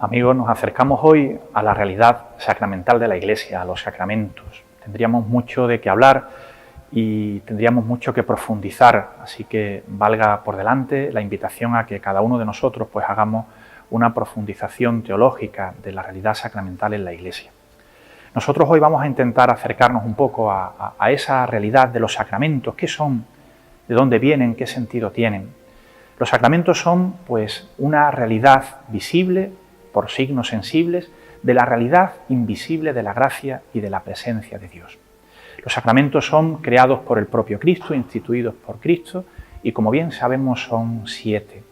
Amigos, nos acercamos hoy a la realidad sacramental de la Iglesia, a los sacramentos. Tendríamos mucho de qué hablar y tendríamos mucho que profundizar, así que valga por delante la invitación a que cada uno de nosotros pues hagamos una profundización teológica de la realidad sacramental en la Iglesia. Nosotros hoy vamos a intentar acercarnos un poco a esa realidad de los sacramentos, qué son, de dónde vienen, qué sentido tienen. Los sacramentos son pues una realidad visible por signos sensibles de la realidad invisible de la gracia y de la presencia de Dios. Los sacramentos son creados por el propio Cristo, instituidos por Cristo, y como bien sabemos son 7.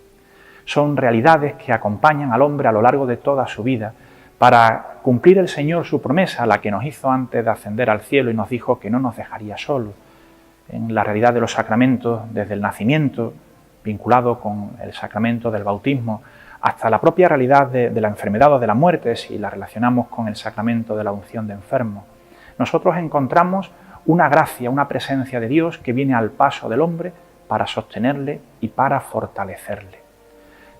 Son realidades que acompañan al hombre a lo largo de toda su vida para cumplir el Señor su promesa, la que nos hizo antes de ascender al cielo y nos dijo que no nos dejaría solos. En la realidad de los sacramentos, desde el nacimiento, vinculado con el sacramento del bautismo, hasta la propia realidad de la enfermedad o de la muerte, si la relacionamos con el sacramento de la unción de enfermos, nosotros encontramos una gracia, una presencia de Dios que viene al paso del hombre para sostenerle y para fortalecerle.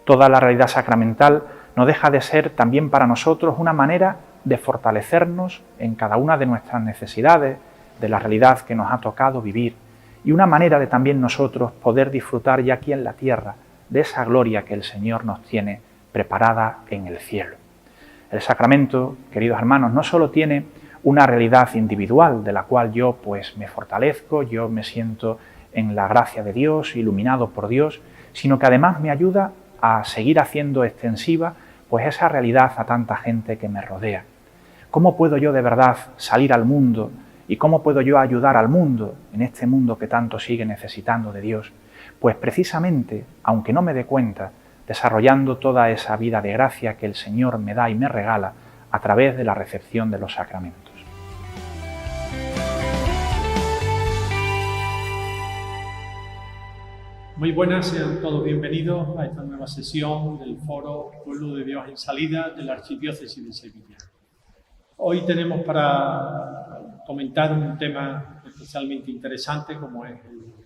Toda la realidad sacramental no deja de ser también para nosotros una manera de fortalecernos en cada una de nuestras necesidades, de la realidad que nos ha tocado vivir, y una manera de también nosotros poder disfrutar ya aquí en la tierra de esa gloria que el Señor nos tiene preparada en el cielo. El sacramento, queridos hermanos, no solo tiene una realidad individual de la cual yo pues me fortalezco, yo me siento en la gracia de Dios, iluminado por Dios, sino que además me ayuda a seguir haciendo extensiva pues esa realidad a tanta gente que me rodea. ¿Cómo puedo yo de verdad salir al mundo y cómo puedo yo ayudar al mundo en este mundo que tanto sigue necesitando de Dios? Pues precisamente, aunque no me dé cuenta, desarrollando toda esa vida de gracia que el Señor me da y me regala a través de la recepción de los sacramentos. Muy buenas, sean todos bienvenidos a esta nueva sesión del Foro Pueblo de Dios en Salida de la Archidiócesis de Sevilla. Hoy tenemos para comentar un tema especialmente interesante como es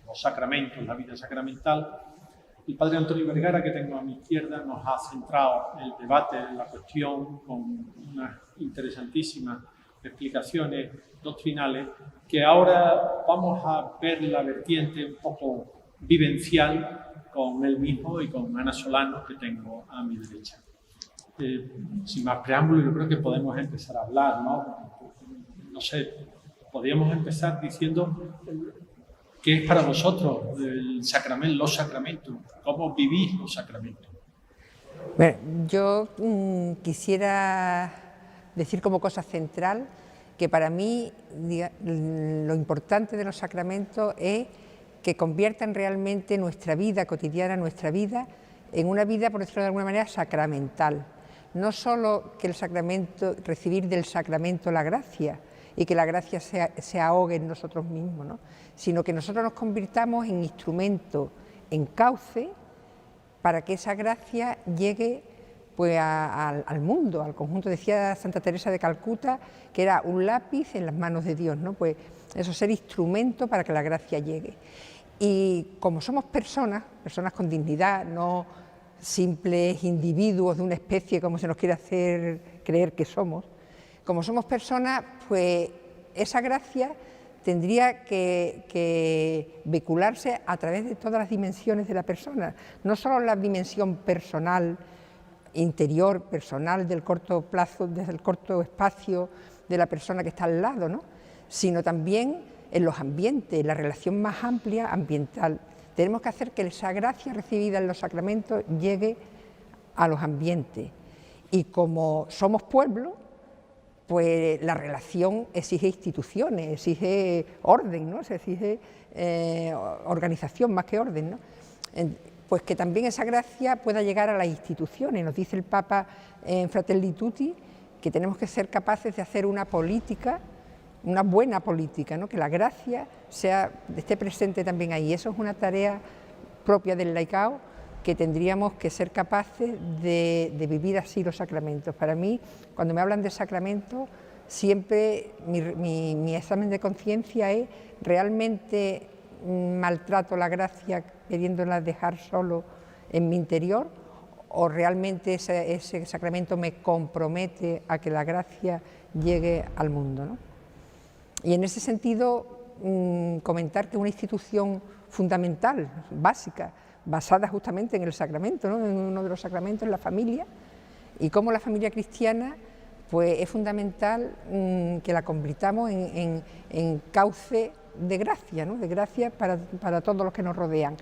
los sacramentos, la vida sacramental. El padre Antonio Vergara, que tengo a mi izquierda, nos ha centrado el debate en la cuestión con unas interesantísimas explicaciones doctrinales que ahora vamos a ver la vertiente un poco vivencial con él mismo y con Ana Solano, que tengo a mi derecha. Sin más preámbulo, yo creo que podemos empezar a hablar, ¿no? No sé, podríamos empezar diciendo qué es para vosotros el sacramento, los sacramentos, cómo vivís los sacramentos. Bueno, yo quisiera decir como cosa central que para mí lo importante de los sacramentos es que conviertan realmente nuestra vida cotidiana, nuestra vida, en una vida, por decirlo de alguna manera, sacramental. No solo que el sacramento, recibir del sacramento la gracia y que la gracia se ahogue en nosotros mismos, ¿no? Sino que nosotros nos convirtamos en instrumento, en cauce, para que esa gracia llegue pues, al mundo, al conjunto. Decía Santa Teresa de Calcuta que era un lápiz en las manos de Dios, ¿no? Pues eso, ser instrumento para que la gracia llegue. Y como somos personas con dignidad, no simples individuos de una especie como se nos quiere hacer creer que somos, como somos personas, pues esa gracia tendría que vehicularse a través de todas las dimensiones de la persona, no solo la dimensión personal, interior, personal, del corto plazo, desde el corto espacio de la persona que está al lado, ¿no? Sino también en los ambientes, la relación más amplia ambiental. Tenemos que hacer que esa gracia recibida en los sacramentos llegue a los ambientes. Y como somos pueblo, pues la relación exige instituciones, exige orden, ¿no? Se exige organización más que orden, ¿no? Pues que también esa gracia pueda llegar a las instituciones. Nos dice el Papa en Fratelli Tutti que tenemos que ser capaces de hacer una política, una buena política, ¿no? Que la gracia esté presente también ahí. Eso es una tarea propia del laicado que tendríamos que ser capaces de vivir así los sacramentos. Para mí, cuando me hablan de sacramentos, siempre mi examen de conciencia es: ¿realmente maltrato la gracia queriéndola dejar solo en mi interior? o realmente ese sacramento me compromete a que la gracia llegue al mundo, ¿no? Y en ese sentido, comentar que una institución fundamental, básica, basada justamente en el sacramento, ¿no? En uno de los sacramentos, en la familia, y cómo la familia cristiana pues es fundamental que la convirtamos en cauce de gracia, ¿no? De gracia para todos los que nos rodean.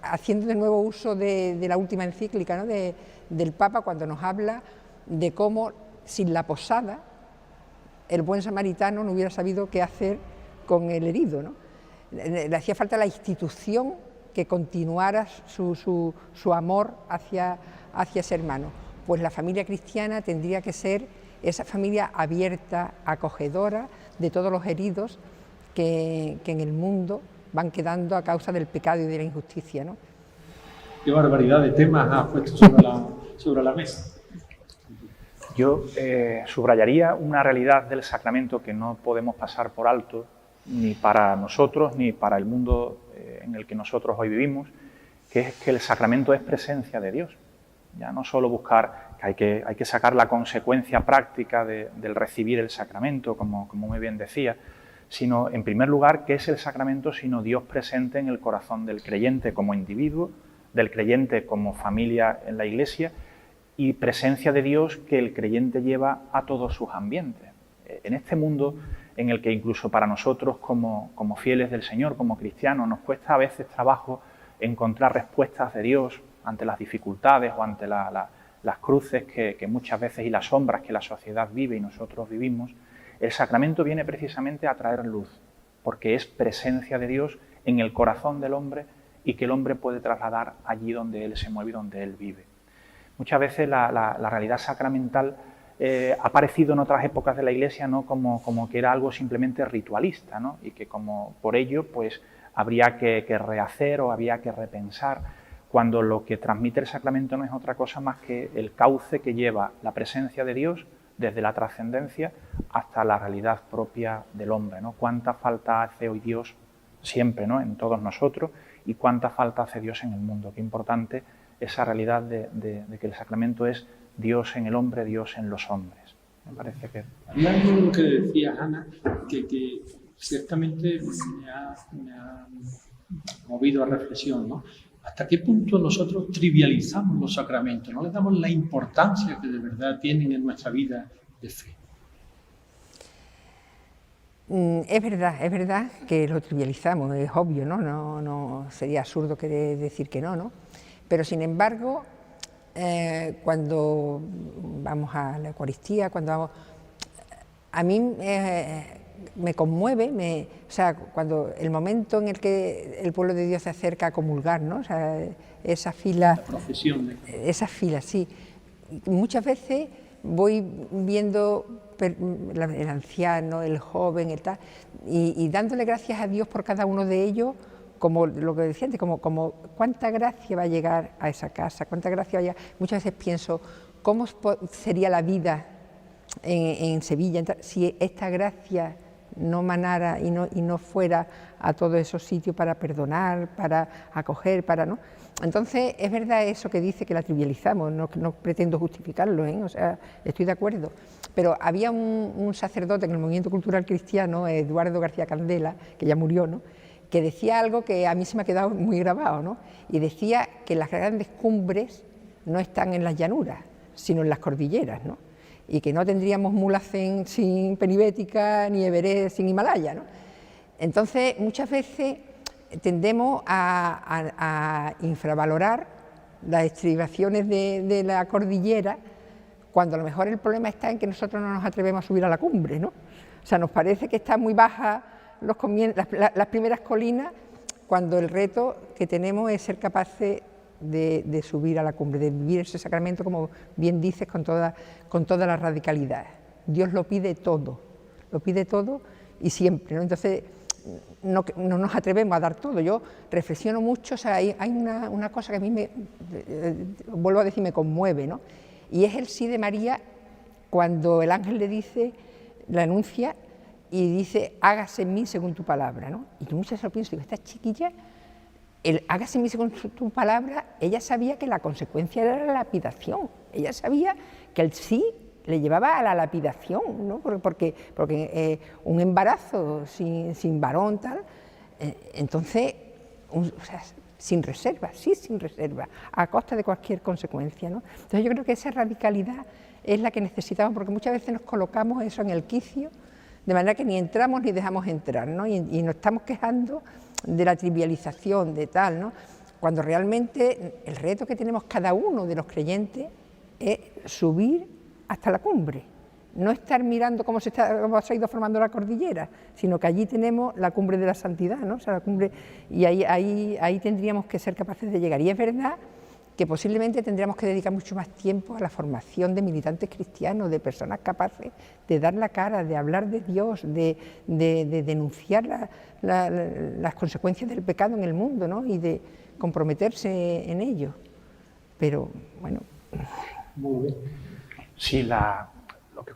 Haciendo de nuevo uso de la última encíclica, ¿no? del Papa, cuando nos habla de cómo sin la posada el buen samaritano no hubiera sabido qué hacer con el herido, ¿no? Le hacía falta la institución que continuara su amor hacia ese hermano. Pues la familia cristiana tendría que ser esa familia abierta, acogedora de todos los heridos que en el mundo van quedando a causa del pecado y de la injusticia, ¿no? Qué barbaridad de temas has puesto sobre la mesa. Yo subrayaría una realidad del sacramento que no podemos pasar por alto, ni para nosotros, ni para el mundo en el que nosotros hoy vivimos, que es que el sacramento es presencia de Dios. Ya no solo buscar que hay que sacar la consecuencia práctica del recibir el sacramento, como muy bien decía, sino, en primer lugar, ¿qué es el sacramento sino Dios presente en el corazón del creyente como individuo, del creyente como familia en la Iglesia, y presencia de Dios que el creyente lleva a todos sus ambientes? En este mundo en el que incluso para nosotros como fieles del Señor, como cristianos, nos cuesta a veces trabajo encontrar respuestas de Dios ante las dificultades o ante las cruces que muchas veces y las sombras que la sociedad vive y nosotros vivimos, el sacramento viene precisamente a traer luz, porque es presencia de Dios en el corazón del hombre y que el hombre puede trasladar allí donde él se mueve y donde él vive. Muchas veces la realidad sacramental ha aparecido en otras épocas de la Iglesia, ¿no? como que era algo simplemente ritualista, ¿no? Y que como por ello pues habría que rehacer o había que repensar, cuando lo que transmite el sacramento no es otra cosa más que el cauce que lleva la presencia de Dios desde la trascendencia hasta la realidad propia del hombre, ¿no? Cuánta falta hace hoy Dios siempre, ¿no? En todos nosotros, y cuánta falta hace Dios en el mundo. Qué importante esa realidad de que el sacramento es Dios en el hombre, Dios en los hombres. Me parece que... Hay algo de lo que decía Ana que ciertamente me ha movido a reflexión, ¿no? ¿Hasta qué punto nosotros trivializamos los sacramentos? ¿No les damos la importancia que de verdad tienen en nuestra vida de fe? Es verdad que lo trivializamos, es obvio, ¿no? No sería absurdo querer decir que no, Pero sin embargo, cuando vamos a la Eucaristía, a mí me conmueve, cuando el momento en el que el pueblo de Dios se acerca a comulgar, ¿no? O sea, esa fila... La procesión. Esa fila, sí. Muchas veces voy viendo el anciano, el joven, el tal, y dándole gracias a Dios por cada uno de ellos, como lo que decía antes, como cuánta gracia va a llegar a esa casa, cuánta gracia va a llegar. Muchas veces pienso, ¿cómo sería la vida en Sevilla si esta gracia no manara y no fuera a todos esos sitios para perdonar, para acoger, ¿no? Entonces, es verdad eso que dice, que la trivializamos, no pretendo justificarlo, o sea, estoy de acuerdo. Pero había un sacerdote en el movimiento cultural cristiano, Eduardo García Candela, que ya murió, ¿no?, que decía algo que a mí se me ha quedado muy grabado, ¿no? Y decía que las grandes cumbres no están en las llanuras, sino en las cordilleras, ¿no? Y que no tendríamos Mulhacén sin Penibética, ni Everest sin Himalaya, ¿no? Entonces, muchas veces tendemos a infravalorar las estribaciones de la cordillera, cuando a lo mejor el problema está en que nosotros no nos atrevemos a subir a la cumbre, ¿no? O sea, nos parece que está muy baja las primeras colinas, cuando el reto que tenemos es ser capaces de subir a la cumbre, de vivir ese sacramento, como bien dices, con toda la radicalidad. Dios lo pide todo y siempre, ¿no? Entonces, no nos atrevemos a dar todo. Yo reflexiono mucho, o sea, hay una cosa que a mí vuelvo a decir, me conmueve, ¿no? Y es el sí de María cuando el ángel le dice, la anuncia, y dice, hágase en mí según tu palabra, ¿no? Y muchas veces lo pienso, digo, esta chiquilla el hágase mi según tu palabra, ella sabía que la consecuencia era la lapidación, ella sabía que el sí le llevaba a la lapidación, ¿no? porque un embarazo sin varón, tal, entonces, o sea, sin reserva, sí, sin reserva, a costa de cualquier consecuencia, ¿no? Entonces yo creo que esa radicalidad es la que necesitamos, porque muchas veces nos colocamos eso en el quicio, de manera que ni entramos ni dejamos entrar, ¿no? Y nos estamos quejando de la trivialización, de tal, ¿no? Cuando realmente el reto que tenemos cada uno de los creyentes es subir hasta la cumbre, no estar mirando cómo se ha ido formando la cordillera, sino que allí tenemos la cumbre de la santidad, ¿no? O sea, la cumbre, y ahí tendríamos que ser capaces de llegar. Y es verdad que posiblemente tendríamos que dedicar mucho más tiempo a la formación de militantes cristianos, de personas capaces de dar la cara, de hablar de Dios, de denunciar las consecuencias del pecado en el mundo, ¿no? Y de comprometerse en ello. Pero, bueno. Muy bien. Sí, lo que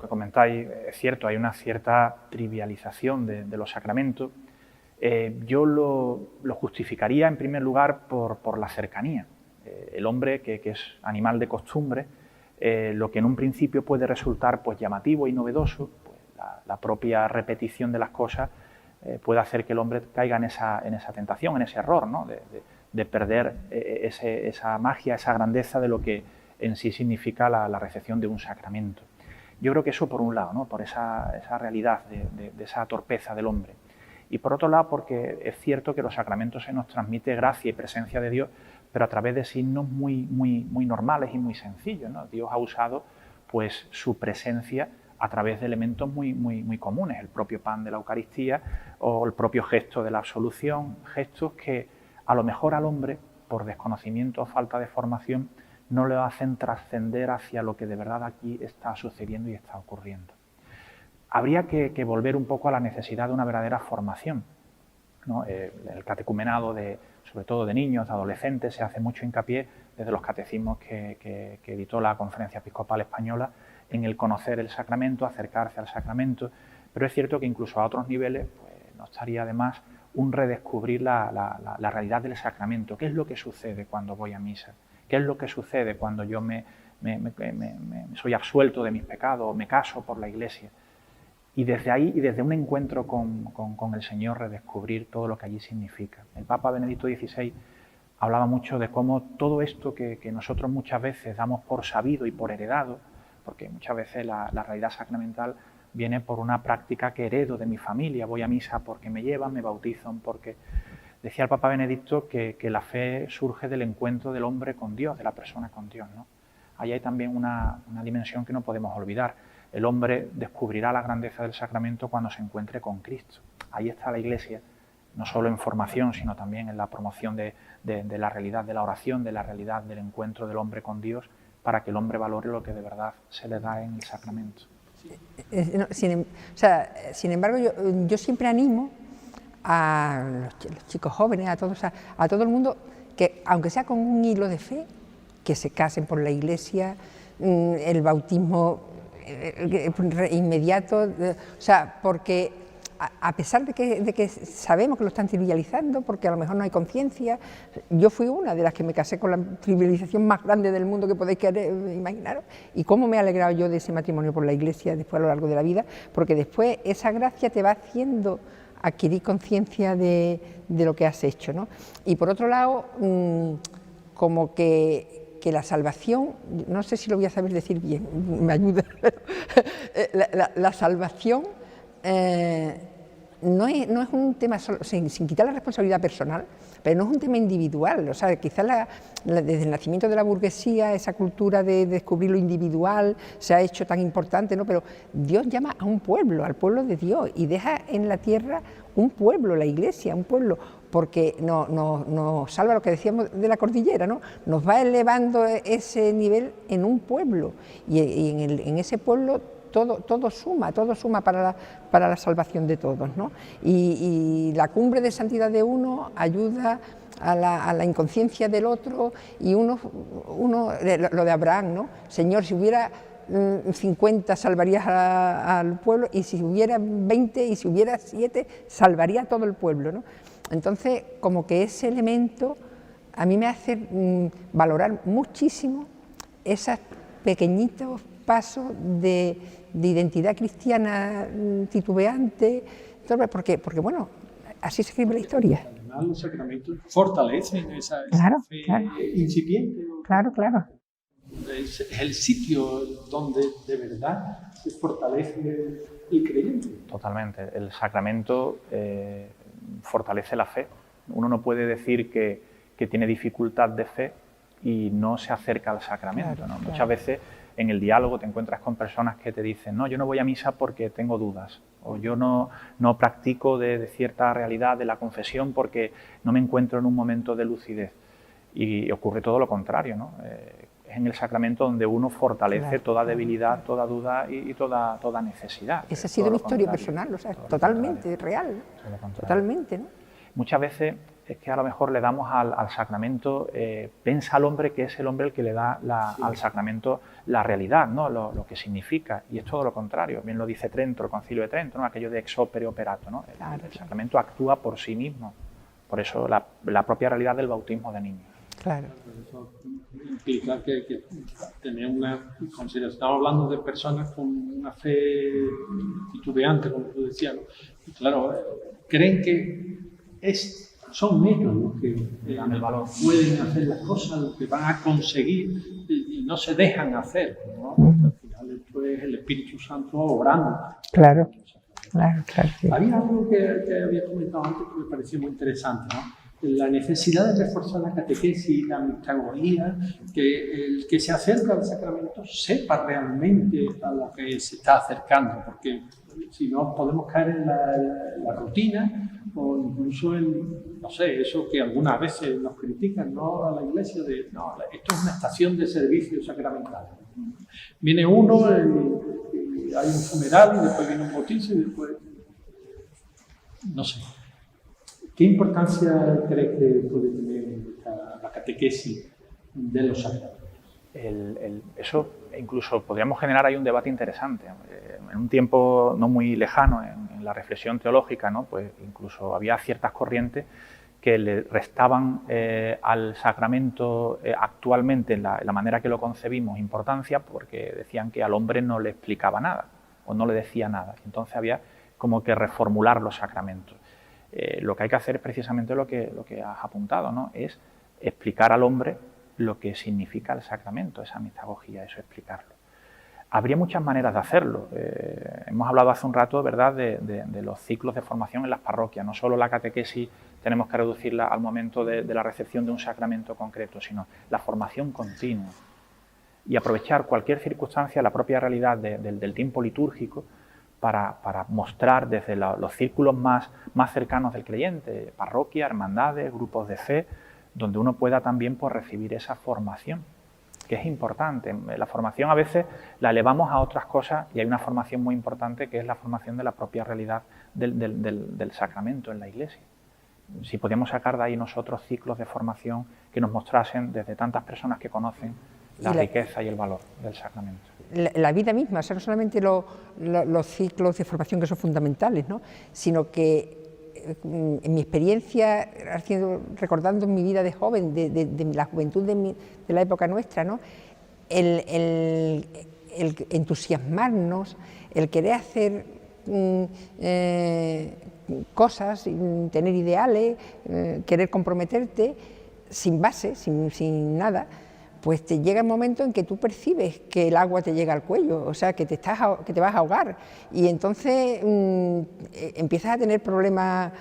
comentáis es cierto, hay una cierta trivialización de los sacramentos. Yo lo justificaría en primer lugar por la cercanía. El hombre, que es animal de costumbre, lo que en un principio puede resultar pues, llamativo y novedoso, pues, la propia repetición de las cosas puede hacer que el hombre caiga en esa tentación, en ese error, ¿no? de perder esa magia, esa grandeza de lo que en sí significa la recepción de un sacramento. Yo creo que eso por un lado, ¿no? Por esa realidad de esa torpeza del hombre. Y por otro lado, porque es cierto que los sacramentos se nos transmite gracia y presencia de Dios, pero a través de signos muy normales y muy sencillos, ¿no? Dios ha usado pues, su presencia a través de elementos muy comunes, el propio pan de la Eucaristía o el propio gesto de la absolución, gestos que a lo mejor al hombre, por desconocimiento o falta de formación, no le hacen trascender hacia lo que de verdad aquí está sucediendo y está ocurriendo. Habría que volver un poco a la necesidad de una verdadera formación, ¿no? El catecumenado, sobre todo de niños, de adolescentes, se hace mucho hincapié desde los catecismos que editó la Conferencia Episcopal Española en el conocer el sacramento, acercarse al sacramento, pero es cierto que incluso a otros niveles pues, no estaría de más un redescubrir la realidad del sacramento. ¿Qué es lo que sucede cuando voy a misa? ¿Qué es lo que sucede cuando yo soy absuelto de mis pecados o me caso por la Iglesia? Y desde ahí, y desde un encuentro con el Señor, redescubrir todo lo que allí significa. El Papa Benedicto XVI hablaba mucho de cómo todo esto que nosotros muchas veces damos por sabido y por heredado, porque muchas veces la realidad sacramental viene por una práctica que heredo de mi familia, voy a misa porque me llevan, me bautizan, porque... Decía el Papa Benedicto que la fe surge del encuentro del hombre con Dios, de la persona con Dios, ¿no? Ahí hay también una dimensión que no podemos olvidar. El hombre descubrirá la grandeza del sacramento cuando se encuentre con Cristo. Ahí está la Iglesia, no solo en formación, sino también en la promoción de la realidad de la oración, de la realidad del encuentro del hombre con Dios, para que el hombre valore lo que de verdad se le da en el sacramento. Sin embargo, yo siempre animo a los chicos jóvenes, a todo el mundo, que aunque sea con un hilo de fe, que se casen por la Iglesia, el bautismo inmediato, o sea, porque a pesar de que sabemos que lo están trivializando, porque a lo mejor no hay conciencia, yo fui una de las que me casé con la trivialización más grande del mundo que podéis imaginaros, y cómo me he alegrado yo de ese matrimonio por la Iglesia después a lo largo de la vida, porque después esa gracia te va haciendo adquirir conciencia de lo que has hecho, ¿no? Y por otro lado, como que la salvación, no sé si lo voy a saber decir bien, me ayuda, la salvación no es un tema, sin quitar la responsabilidad personal, pero no es un tema individual. O sea, quizás desde el nacimiento de la burguesía, esa cultura de descubrir lo individual se ha hecho tan importante, ¿no? Pero Dios llama a un pueblo, al pueblo de Dios, y deja en la tierra un pueblo, la Iglesia, un pueblo, porque nos salva, lo que decíamos de la cordillera, ¿no? Nos va elevando ese nivel en un pueblo, y en ese pueblo todo suma para la salvación de todos, ¿no? Y la cumbre de santidad de uno ayuda a la inconsciencia del otro, y uno lo de Abraham, ¿no? Señor, si hubiera 50 salvarías al pueblo, y si hubiera 20 y si hubiera 7 salvaría a todo el pueblo, ¿no? Entonces, como que ese elemento a mí me hace valorar muchísimo esos pequeñitos pasos de identidad cristiana titubeante, porque bueno, así se escribe la historia. Además, los sacramentos fortalecen esa fe incipiente. Claro. Es el sitio donde de verdad se fortalece el creyente. Totalmente. El sacramento fortalece la fe. Uno no puede decir que tiene dificultad de fe y no se acerca al sacramento, ¿no? Muchas veces en el diálogo te encuentras con personas que te dicen, no, yo no voy a misa porque tengo dudas, o yo no practico de cierta realidad de la confesión porque no me encuentro en un momento de lucidez. Y ocurre todo lo contrario, ¿no? Es en el sacramento donde uno fortalece toda debilidad, toda duda y toda necesidad. Esa ha sido mi historia personal, o sea, totalmente real, totalmente, ¿no? Muchas veces es que a lo mejor le damos al sacramento, piensa al hombre que es el hombre el que le da al sacramento la realidad, ¿no? Lo que significa, y es todo lo contrario. Bien lo dice Trento, el Concilio de Trento, ¿no? Aquello de ex opere operato, ¿no? El sacramento actúa por sí mismo, por eso la propia realidad del bautismo de niños. Claro. Eso implica que tener una consideración. Estamos hablando de personas con una fe titubeante, como tú decías, ¿no? Y claro, creen que son ellos los que pueden hacer las cosas, los que van a conseguir y no se dejan hacer, ¿no? Al final esto es el Espíritu Santo obrando. Claro. Sí. Había algo que había comentado antes que me pareció muy interesante, ¿no? La necesidad de reforzar la catequesis, la mixtagogía, que el que se acerca al sacramento sepa realmente a lo que se está acercando, porque si no podemos caer en la rutina o incluso en, no sé, eso que algunas veces nos critican, ¿no? A la Iglesia, de no, esto es una estación de servicio sacramental. Viene uno y hay un funeral y después viene un bautizo y después, no sé. ¿Qué importancia crees que puede tener la catequesis de los sacramentos? Eso incluso podríamos generar ahí un debate interesante. En un tiempo no muy lejano, en la reflexión teológica, ¿no? Pues incluso había ciertas corrientes que le restaban al sacramento actualmente, en la manera que lo concebimos, importancia, porque decían que al hombre no le explicaba nada o no le decía nada. Entonces había como que reformular los sacramentos. Lo que hay que hacer es precisamente lo que has apuntado, ¿no? Es explicar al hombre lo que significa el sacramento, esa mixtagogía, eso explicarlo. Habría muchas maneras de hacerlo. Hemos hablado hace un rato, ¿verdad?, de los ciclos de formación en las parroquias. No solo la catequesis tenemos que reducirla al momento de la recepción de un sacramento concreto, sino la formación continua. Y aprovechar cualquier circunstancia, la propia realidad del tiempo litúrgico, para mostrar desde los círculos más cercanos del creyente, parroquia, hermandades, grupos de fe, donde uno pueda también pues, recibir esa formación, que es importante. La formación a veces la elevamos a otras cosas y hay una formación muy importante que es la formación de la propia realidad del sacramento en la Iglesia. Si podíamos sacar de ahí nosotros ciclos de formación que nos mostrasen desde tantas personas que conocen la riqueza y el valor del sacramento. La vida misma, o sea, no solamente los ciclos de formación que son fundamentales, ¿no? Sino que en mi experiencia, recordando mi vida de joven, de la juventud de la época nuestra, ¿no? El entusiasmarnos, el querer hacer cosas, tener ideales, querer comprometerte sin base, sin nada, pues te llega el momento en que tú percibes que el agua te llega al cuello, o sea, que te vas a ahogar, y entonces empiezas a tener problemas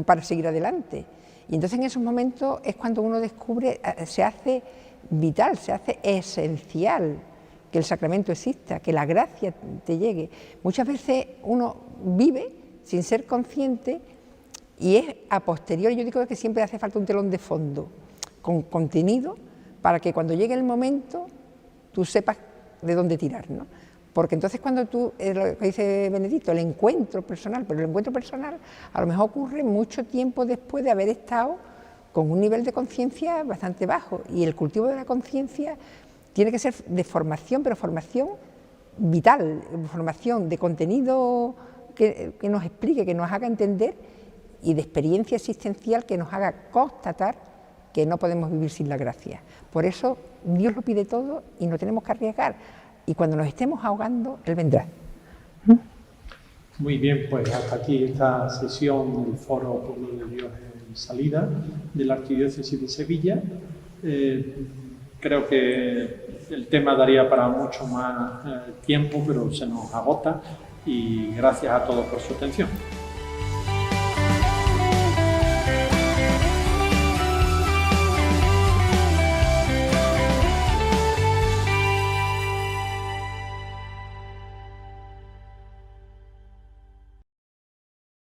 para seguir adelante. Y entonces en esos momentos es cuando uno descubre, se hace vital, se hace esencial que el sacramento exista, que la gracia te llegue. Muchas veces uno vive sin ser consciente y es a posteriori. Yo digo que siempre hace falta un telón de fondo con contenido, para que cuando llegue el momento tú sepas de dónde tirar, ¿no? Porque entonces cuando tú, lo que dice Benedicto, el encuentro personal, pero el encuentro personal a lo mejor ocurre mucho tiempo después de haber estado con un nivel de conciencia bastante bajo, y el cultivo de la conciencia tiene que ser de formación, pero formación vital, formación de contenido que nos explique, que nos haga entender y de experiencia existencial que nos haga constatar que no podemos vivir sin la gracia. Por eso Dios lo pide todo y no tenemos que arriesgar. Y cuando nos estemos ahogando, Él vendrá. Muy bien, pues hasta aquí esta sesión del Foro Pueblo de Dios en Salida de la Archidiócesis de Sevilla. Creo que el tema daría para mucho más tiempo, pero se nos agota y gracias a todos por su atención.